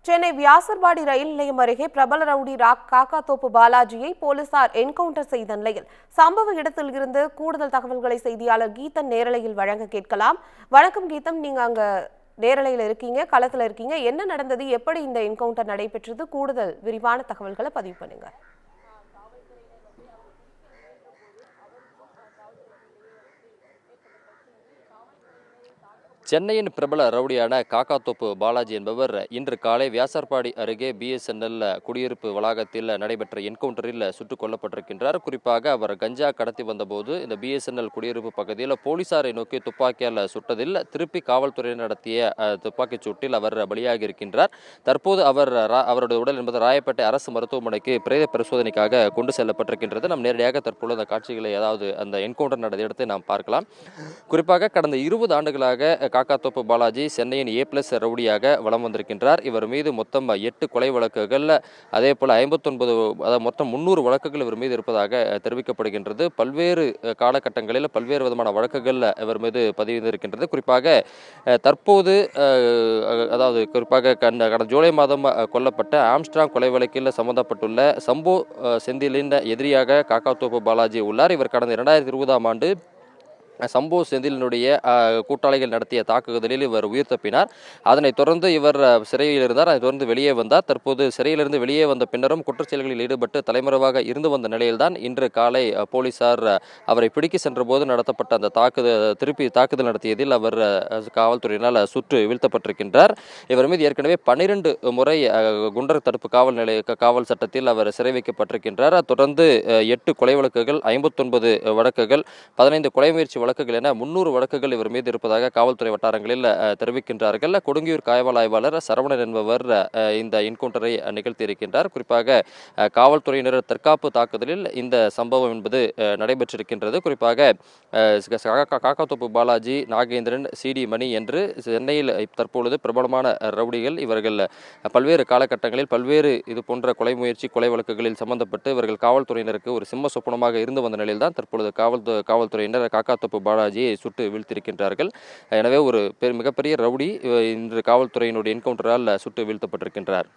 சென்னை வியாசர்பாடி ரயில் நிலையம் அருகே பிரபல ரவுடி காக்காத்தோப்பு பாலாஜியை போலீசார் என்கவுண்டர் செய்த நிலையில் சம்பவ இடத்தில் இருந்து கூடுதல் தகவல்களை செய்தியாளர் கீதன் நேரலையில் வழங்க கேட்கலாம். வணக்கம் கீதன், நீங்க அங்க நேரலையில் இருக்கீங்க, களத்துல இருக்கீங்க. என்ன நடந்தது, எப்படி இந்த என்கவுண்டர் நடைபெற்றது, கூடுதல் விரிவான தகவல்களை பதிவு பண்ணுங்க. சென்னையின் பிரபல ரவுடியான காக்காத்தோப்பு பாலாஜி என்பவர் இன்று காலை வியாசர்பாடி அருகே பிஎஸ்என்எல் குடியிருப்பு வளாகத்தில் நடைபெற்ற என்கவுண்டரில் சுட்டுக் கொல்லப்பட்டிருக்கின்றார். குறிப்பாக அவர் கஞ்சா கடத்தி வந்தபோது இந்த பிஎஸ்என்எல் குடியிருப்பு பகுதியில் போலீசாரை நோக்கி துப்பாக்கியால் சுட்டதில் திருப்பி காவல்துறையினர் நடத்திய துப்பாக்கிச் சூட்டில் அவர் பலியாகி இருக்கின்றார். தற்போது அவருடைய உடல் என்பது ராயப்பேட்டை அரசு மருத்துவமனைக்கு பிரேத பரிசோதனைக்காக கொண்டு செல்லப்பட்டிருக்கின்றது. நாம் நேரடியாக தற்போது அந்த காட்சிகளை, அதாவது அந்த என்கவுண்டர் நடந்த இடத்தை நாம் பார்க்கலாம். குறிப்பாக கடந்த 20 ஆண்டுகளாக காக்காத்தோப்பு பாலாஜி சென்னையின் A+ ரவுடியாக வலம் வந்திருக்கின்றார். இவர் மீது மொத்தம் 8 கொலை வழக்குகள், அதே போல 59, அதாவது மொத்தம் 300 வழக்குகள் இவர் மீது இருப்பதாக தெரிவிக்கப்படுகின்றது. பல்வேறு காலகட்டங்களில் பல்வேறு விதமான வழக்குகள் இவர் மீது பதிவிருக்கின்றது. குறிப்பாக தற்போது, அதாவது குறிப்பாக கடந்த ஜூலை மாதம் கொல்லப்பட்ட ஆம்ஸ்ட்ராங் கொலை வழக்கில் சம்பந்தப்பட்டுள்ள சம்போ செந்திலின் எதிரியாக காக்காத்தோப்பு பாலாஜி உள்ளார். இவர் கடந்த 2020ஆம் ஆண்டு சம்போ செந்திலினுடைய கூட்டாளிகள் நடத்திய தாக்குதலில் இவர் உயிர் தப்பினார். அதனைத் தொடர்ந்து இவர் சிறையில் இருந்தார். அதைத் தொடர்ந்து வெளியே வந்தார். தற்போது சிறையிலிருந்து வெளியே வந்த பின்னரும் குற்றச்செயல்களில் ஈடுபட்டு தலைமறைவாக இருந்து வந்த நிலையில்தான் இன்று காலை போலீசார் அவரை பிடிக்க சென்றபோது நடத்தப்பட்ட அந்த தாக்குதல் நடத்தியதில் அவர் காவல்துறையினால் சுட்டு வீழ்த்தப்பட்டிருக்கின்றார். இவர் மீது ஏற்கனவே 12 முறை குண்டர் தடுப்பு காவல் சட்டத்தில் அவர் சிறை வைக்கப்பட்டிருக்கின்றார். தொடர்ந்து 8 கொலை வழக்குகள், 59 வழக்குகள், 15 கொலை முயற்சி வழக்குகள் என 300 வழக்குகள் இவர் மீது இருப்பதாக காவல்துறை வட்டாரங்களில் தெரிவிக்கின்றார்கள். கொடுங்கியூர் காவல் ஆய்வாளர் சரவணன் என்பவர் இந்த என்கவுண்டரை நிகழ்த்தியிருக்கின்றார். குறிப்பாக காவல்துறையினர் தற்காப்பு தாக்குதலில் இந்த சம்பவம் என்பது நடைபெற்றிருக்கின்றது. குறிப்பாக காக்காத்தோப்பு பாலாஜி, நாகேந்திரன், CD மணி என்று சென்னையில் தற்பொழுது பிரபலமான ரவுடிகள். இவர்கள் பல்வேறு காலகட்டங்களில் பல்வேறு இது போன்ற கொலை முயற்சி, கொலை வழக்குகளில் சம்பந்தப்பட்டு இவர்கள் காவல்துறையினருக்கு ஒரு சிம்ம சொப்பனமாக இருந்து வந்த நிலையில்தான் தற்பொழுது காவல்துறையினர் காக்காத்தோப்பு பாலாஜியை சுட்டு வீழ்த்தியிருக்கின்றார்கள். எனவே ஒரு மிகப்பெரிய ரவுடி இன்று காவல்துறையினுடைய என்கவுண்டரால் சுட்டு வீழ்த்தப்பட்டிருக்கின்றார்.